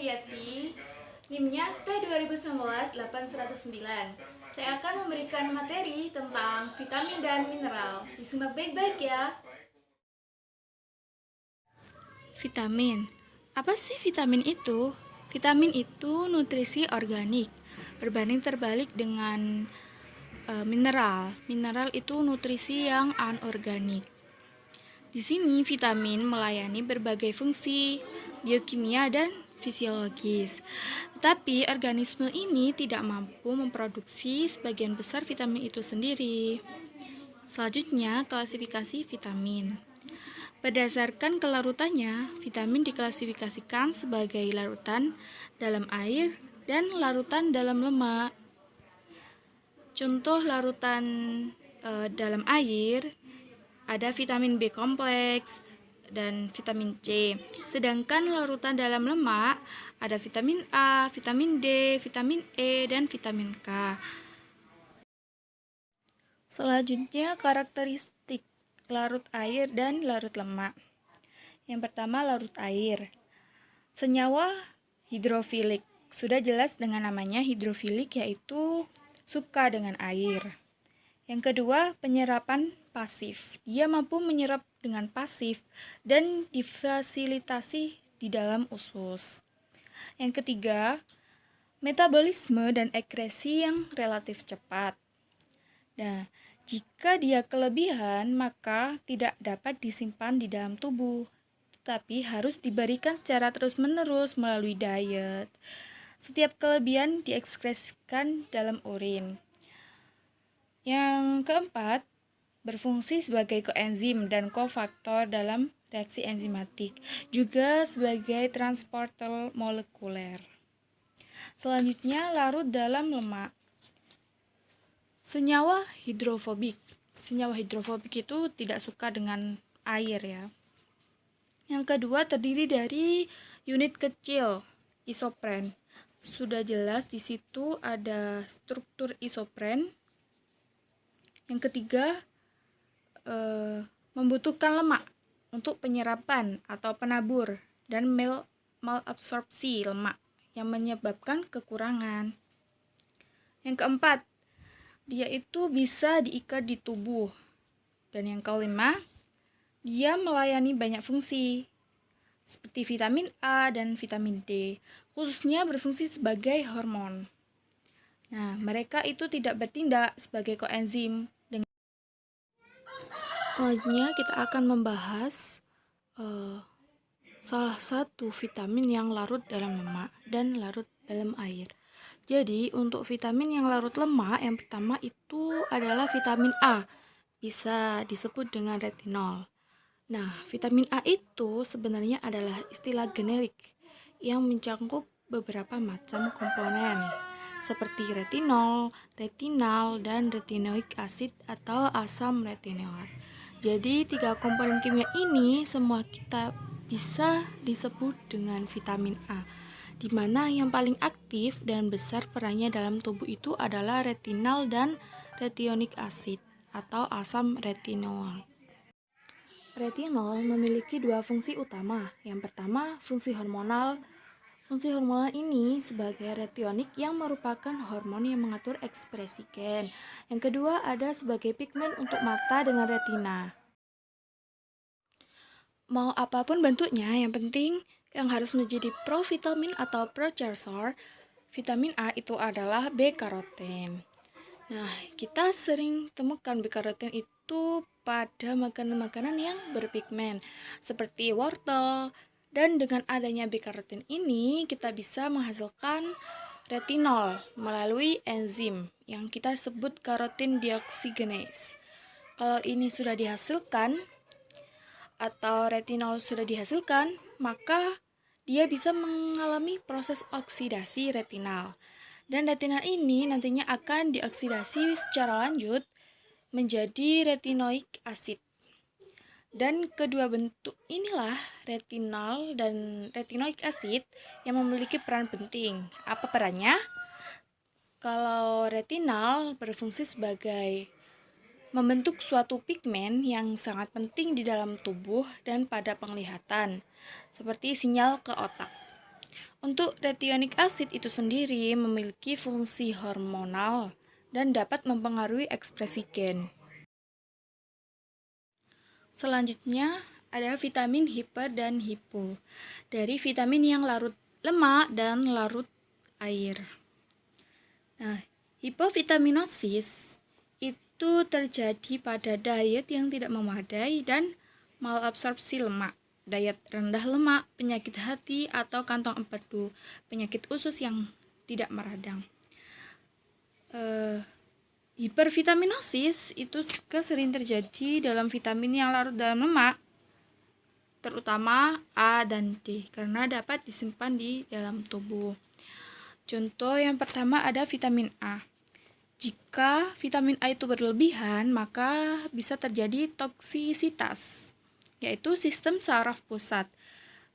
Supriyati, NIM-nya T2019-8109. Saya akan memberikan materi tentang vitamin dan mineral. Disimak baik-baik ya. Vitamin. Apa sih vitamin itu? Vitamin itu nutrisi organik, berbanding terbalik dengan mineral. Mineral itu nutrisi yang anorganik. Di sini vitamin melayani berbagai fungsi biokimia dan fisiologis. Tetapi organisme ini tidak mampu memproduksi sebagian besar vitamin itu sendiri. Selanjutnya, klasifikasi vitamin. Berdasarkan kelarutannya, vitamin diklasifikasikan sebagai larutan dalam air dan larutan dalam lemak. Contoh larutan dalam air ada vitamin B kompleks dan vitamin C. Sedangkan larutan dalam lemak ada vitamin A, vitamin D, vitamin E, dan vitamin K. Selanjutnya, karakteristik larut air dan larut lemak. Yang pertama, larut air. Senyawa hidrofilik. Sudah jelas dengan namanya hidrofilik, yaitu suka dengan air. Yang kedua, penyerapan pasif. Dia mampu menyerap dengan pasif dan difasilitasi di dalam usus. Yang ketiga, metabolisme dan ekskresi yang relatif cepat. Nah, jika dia kelebihan, maka tidak dapat disimpan di dalam tubuh, tetapi harus diberikan secara terus-menerus melalui diet. Setiap kelebihan diekskresikan dalam urin. Yang keempat, berfungsi sebagai koenzim dan kofaktor dalam reaksi enzimatik, juga sebagai transporter molekuler. Selanjutnya, larut dalam lemak. Senyawa hidrofobik. Senyawa hidrofobik itu tidak suka dengan air ya. Yang kedua, terdiri dari unit kecil, isopren. Sudah jelas di situ ada struktur isopren. Yang ketiga, membutuhkan lemak untuk penyerapan atau penabur dan malabsorpsi lemak yang menyebabkan kekurangan. Yang keempat, dia itu bisa diikat di tubuh. Dan yang kelima, dia melayani banyak fungsi seperti vitamin A dan vitamin D, khususnya berfungsi sebagai hormon. Nah, mereka itu tidak bertindak sebagai koenzim. Selanjutnya kita akan membahas salah satu vitamin yang larut dalam lemak dan larut dalam air. Jadi untuk vitamin yang larut lemak, yang pertama itu adalah vitamin A, bisa disebut dengan retinol. Nah, vitamin A itu sebenarnya adalah istilah generik yang mencakup beberapa macam komponen seperti retinol, retinal, dan retinoik acid atau asam retinoat. Jadi 3 komponen kimia ini semua kita bisa disebut dengan vitamin A, di mana yang paling aktif dan besar perannya dalam tubuh itu adalah retinal dan retinoik acid atau asam retinoat. Retinol memiliki 2 fungsi utama. Yang pertama, fungsi hormonal. Fungsi hormonal ini sebagai retinoik yang merupakan hormon yang mengatur ekspresi gen. Yang kedua, ada sebagai pigmen untuk mata dengan retina. Mau apapun bentuknya, yang penting yang harus menjadi provitamin atau precursor vitamin A itu adalah B-karoten. Nah, kita sering temukan B-karoten itu pada makanan-makanan yang berpigmen seperti wortel, dan dengan adanya B-karoten ini kita bisa menghasilkan retinol melalui enzim yang kita sebut karotin deoksigenase. Kalau ini sudah dihasilkan atau retinol sudah dihasilkan, maka dia bisa mengalami proses oksidasi retinal. Dan retinal ini nantinya akan dioksidasi secara lanjut menjadi retinoik acid. Dan kedua bentuk inilah retinal dan retinoik acid yang memiliki peran penting. Apa perannya? Kalau retinal berfungsi sebagai membentuk suatu pigmen yang sangat penting di dalam tubuh dan pada penglihatan, seperti sinyal ke otak. Untuk retinoic acid itu sendiri memiliki fungsi hormonal dan dapat mempengaruhi ekspresi gen. Selanjutnya ada vitamin hiper dan hipo. Dari vitamin yang larut lemak dan larut air. Nah, hipovitaminosis itu terjadi pada diet yang tidak memadai dan malabsorpsi lemak, diet rendah lemak, penyakit hati atau kantong empedu, penyakit usus yang tidak meradang. Hipervitaminosis itu juga sering terjadi dalam vitamin yang larut dalam lemak, terutama A dan D, karena dapat disimpan di dalam tubuh. Contoh yang pertama ada vitamin A. Jika vitamin A itu berlebihan, maka bisa terjadi toksisitas, yaitu sistem saraf pusat.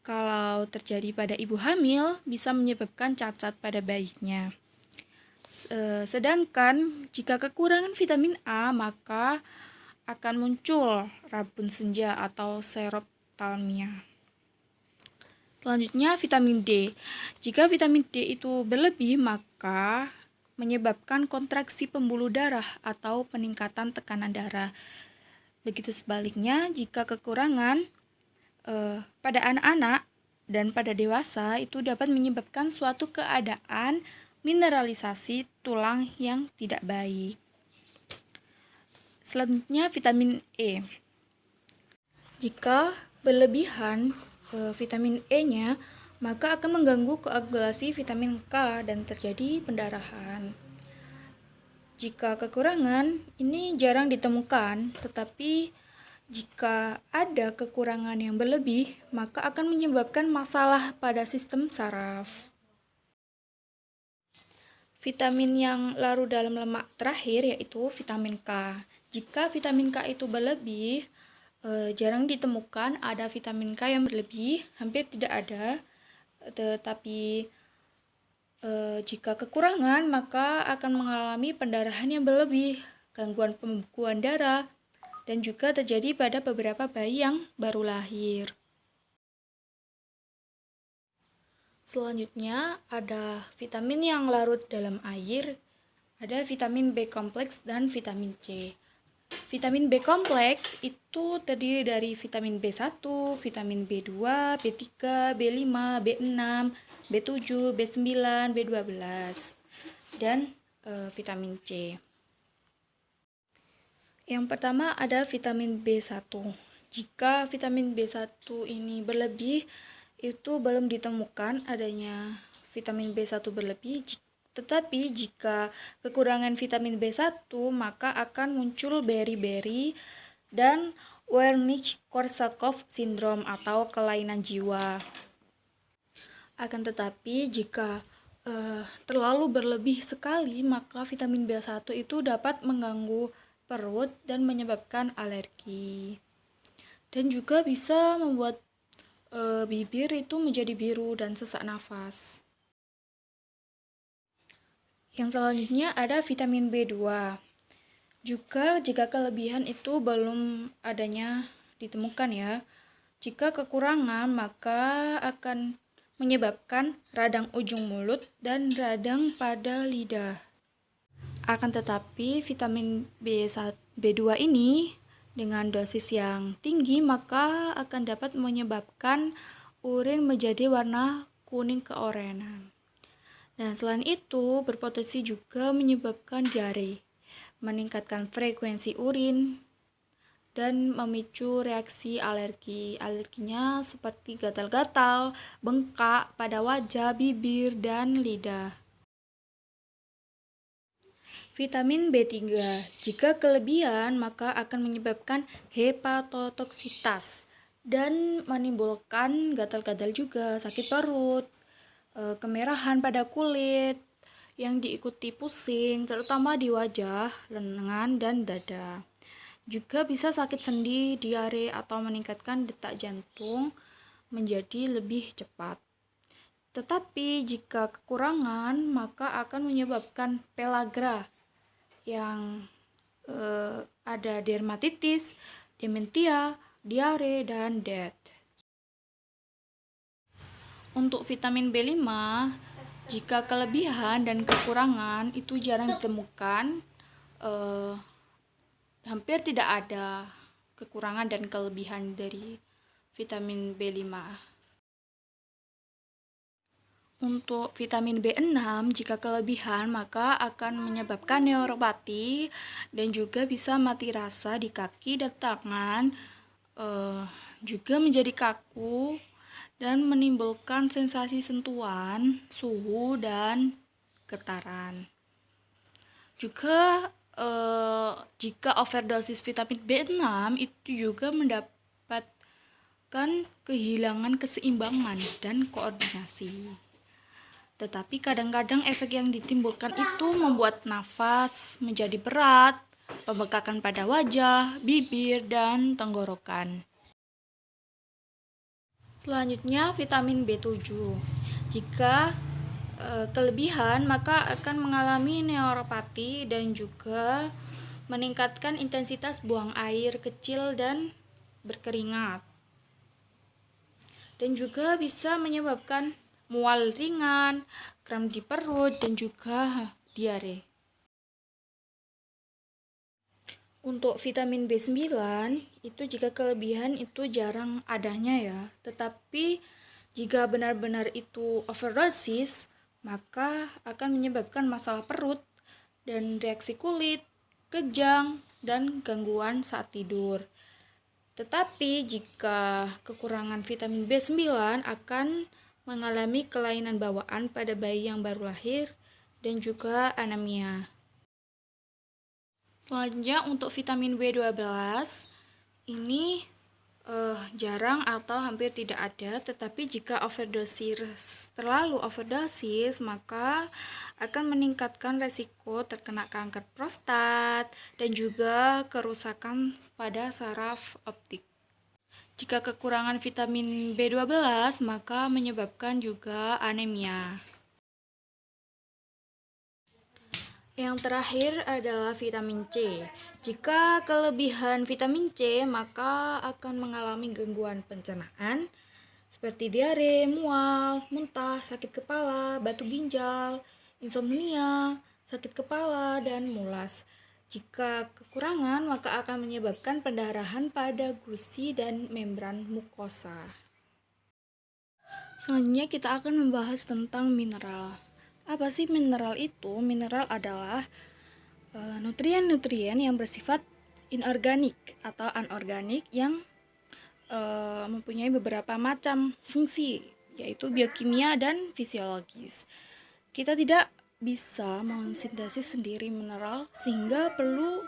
Kalau terjadi pada ibu hamil, bisa menyebabkan cacat pada bayinya. Sedangkan jika kekurangan vitamin A, maka akan muncul rabun senja atau serothalmia. Selanjutnya vitamin D. Jika vitamin D itu berlebih, maka menyebabkan kontraksi pembuluh darah atau peningkatan tekanan darah. Begitu sebaliknya, jika kekurangan pada anak-anak dan pada dewasa itu dapat menyebabkan suatu keadaan mineralisasi tulang yang tidak baik. Selanjutnya vitamin E. Jika berlebihan vitamin E-nya, maka akan mengganggu koagulasi vitamin K dan terjadi pendarahan. Jika kekurangan, ini jarang ditemukan, tetapi jika ada kekurangan yang berlebih, maka akan menyebabkan masalah pada sistem saraf. Vitamin yang larut dalam lemak terakhir yaitu vitamin K. Jika vitamin K itu berlebih, jarang ditemukan ada vitamin K yang berlebih, hampir tidak ada. Tetapi jika kekurangan, maka akan mengalami pendarahan yang berlebih, gangguan pembekuan darah, dan juga terjadi pada beberapa bayi yang baru lahir. Selanjutnya ada vitamin yang larut dalam air, ada vitamin B kompleks dan vitamin C. Vitamin B kompleks itu terdiri dari vitamin B1, vitamin B2, B3, B5, B6, B7, B9, B12, dan vitamin C. Yang pertama ada vitamin B1. Jika vitamin B1 ini berlebih, itu belum ditemukan adanya vitamin B1 berlebih, tetapi jika kekurangan vitamin B1, maka akan muncul beriberi dan Wernicke-Korsakoff syndrome atau kelainan jiwa. Akan tetapi jika terlalu berlebih sekali, maka vitamin B1 itu dapat mengganggu perut dan menyebabkan alergi. Dan juga bisa membuat bibir itu menjadi biru dan sesak nafas. Yang selanjutnya ada vitamin B2. Juga jika kelebihan itu belum adanya ditemukan ya. Jika kekurangan maka akan menyebabkan radang ujung mulut dan radang pada lidah. Akan tetapi vitamin B2 ini dengan dosis yang tinggi maka akan dapat menyebabkan urin menjadi warna kuning keorenan. Nah, selain itu berpotensi juga menyebabkan diare, meningkatkan frekuensi urin, dan memicu reaksi alergi. Alerginya seperti gatal-gatal, bengkak pada wajah, bibir, dan lidah. Vitamin B3, jika kelebihan maka akan menyebabkan hepatotoksitas dan menimbulkan gatal-gatal juga, sakit perut, kemerahan pada kulit yang diikuti pusing, terutama di wajah, lengan, dan dada. Juga bisa sakit sendi, diare, atau meningkatkan detak jantung menjadi lebih cepat. Tetapi jika kekurangan maka akan menyebabkan pellagra yang ada dermatitis, dementia, diare, dan death. Untuk vitamin B5, jika kelebihan dan kekurangan itu jarang ditemukan, hampir tidak ada kekurangan dan kelebihan dari vitamin B5. Untuk vitamin B6, jika kelebihan maka akan menyebabkan neuropati dan juga bisa mati rasa di kaki dan tangan, juga menjadi kaku dan menimbulkan sensasi sentuhan, suhu, dan getaran. Juga jika overdosis vitamin B6 itu juga mendapatkan kehilangan keseimbangan dan koordinasi. Tetapi kadang-kadang efek yang ditimbulkan itu membuat nafas menjadi berat, pembekakan pada wajah, bibir, dan tenggorokan. Selanjutnya vitamin B7. Jika kelebihan maka akan mengalami neuropati dan juga meningkatkan intensitas buang air kecil dan berkeringat. Dan juga bisa menyebabkan mual ringan, kram di perut, dan juga diare. Untuk vitamin B9, itu jika kelebihan itu jarang adanya ya. Tetapi jika benar-benar itu overdosis, maka akan menyebabkan masalah perut dan reaksi kulit, kejang, dan gangguan saat tidur. Tetapi jika kekurangan vitamin B9 akan mengalami kelainan bawaan pada bayi yang baru lahir dan juga anemia. Selanjutnya untuk vitamin B12, ini jarang atau hampir tidak ada, tetapi jika terlalu overdosis maka akan meningkatkan resiko terkena kanker prostat dan juga kerusakan pada saraf optik. Jika kekurangan vitamin B12 maka menyebabkan juga anemia. Yang terakhir adalah vitamin C. Jika kelebihan vitamin C maka akan mengalami gangguan pencernaan seperti diare, mual, muntah, sakit kepala, batu ginjal, insomnia, sakit kepala, dan mulas. Jika kekurangan maka akan menyebabkan pendarahan pada gusi dan membran mukosa. Selanjutnya kita akan membahas tentang mineral. Apa sih mineral itu? Mineral adalah nutrien-nutrien yang bersifat inorganik atau anorganik yang mempunyai beberapa macam fungsi, yaitu biokimia dan fisiologis. Kita tidak bisa mensintesis sendiri mineral sehingga perlu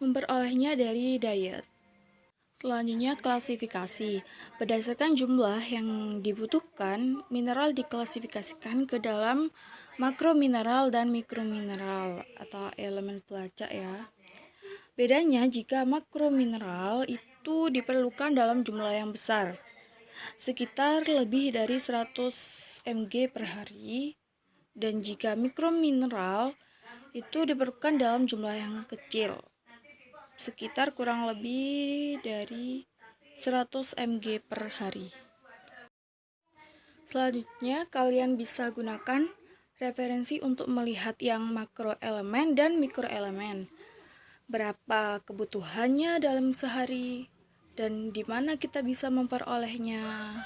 memperolehnya dari diet. Selanjutnya klasifikasi. Berdasarkan jumlah yang dibutuhkan, mineral diklasifikasikan ke dalam makromineral dan mikromineral atau elemen pelacak ya. Bedanya jika makromineral itu diperlukan dalam jumlah yang besar, sekitar lebih dari 100 mg per hari, dan jika mikromineral itu diperlukan dalam jumlah yang kecil, sekitar kurang lebih dari 100 mg per hari. Selanjutnya kalian bisa gunakan referensi untuk melihat yang makroelemen dan mikroelemen. Berapa kebutuhannya dalam sehari dan di mana kita bisa memperolehnya.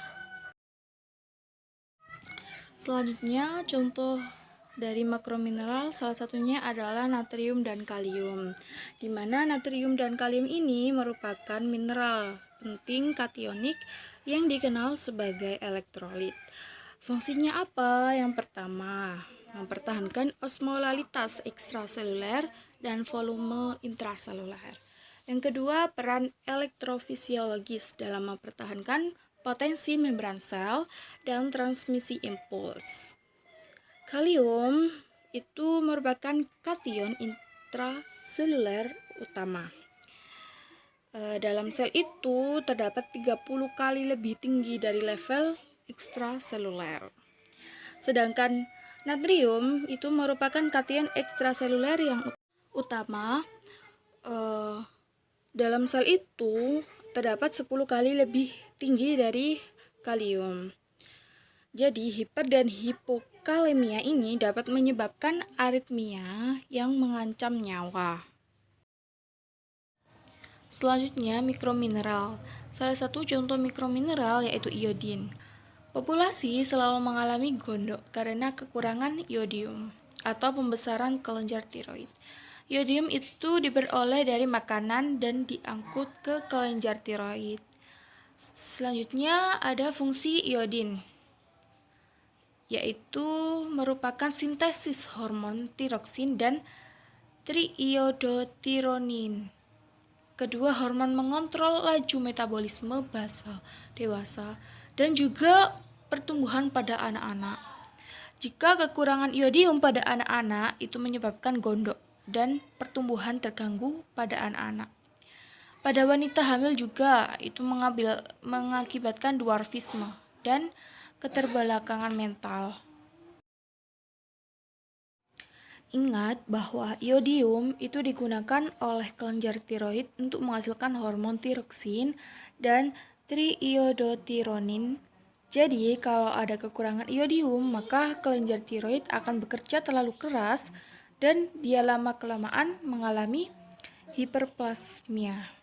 Selanjutnya contoh dari makromineral salah satunya adalah natrium dan kalium, di mana natrium dan kalium ini merupakan mineral penting kationik yang dikenal sebagai elektrolit. Fungsinya apa? Yang pertama, mempertahankan osmolalitas ekstraseluler dan volume intraseluler. Yang kedua, peran elektrofisiologis dalam mempertahankan potensi membran sel dan transmisi impuls. Kalium itu merupakan kation intraseluler utama. Dalam sel itu terdapat 30 kali lebih tinggi dari level ekstraseluler. Sedangkan natrium itu merupakan kation ekstraseluler yang utama. Dalam sel itu terdapat 10 kali lebih tinggi dari kalium. Jadi, hiper dan hipokalemia ini dapat menyebabkan aritmia yang mengancam nyawa. Selanjutnya, mikromineral. Salah satu contoh mikromineral yaitu iodin. Populasi selalu mengalami gondok karena kekurangan iodium atau pembesaran kelenjar tiroid. Iodium itu diperoleh dari makanan dan diangkut ke kelenjar tiroid. Selanjutnya ada fungsi iodin, yaitu merupakan sintesis hormon tiroksin dan triiodotironin. Kedua hormon mengontrol laju metabolisme basal dewasa dan juga pertumbuhan pada anak-anak. Jika kekurangan iodium pada anak-anak itu menyebabkan gondok dan pertumbuhan terganggu pada anak-anak. Pada wanita hamil juga itu mengakibatkan dwarfisme dan keterbelakangan mental. Ingat bahwa iodium itu digunakan oleh kelenjar tiroid untuk menghasilkan hormon tiroksin dan triiodotironin. Jadi, kalau ada kekurangan iodium, maka kelenjar tiroid akan bekerja terlalu keras dan dia lama-kelamaan mengalami hiperplasmia.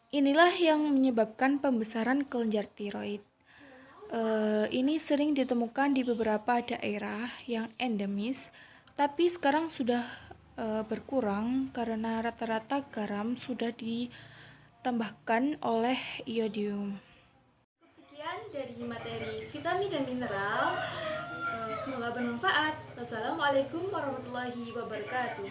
Inilah yang menyebabkan pembesaran kelenjar tiroid. Ini sering ditemukan di beberapa daerah yang endemis, tapi sekarang sudah berkurang karena rata-rata garam sudah ditambahkan oleh iodium. Sekian dari materi vitamin dan mineral. Semoga bermanfaat. Wassalamualaikum warahmatullahi wabarakatuh.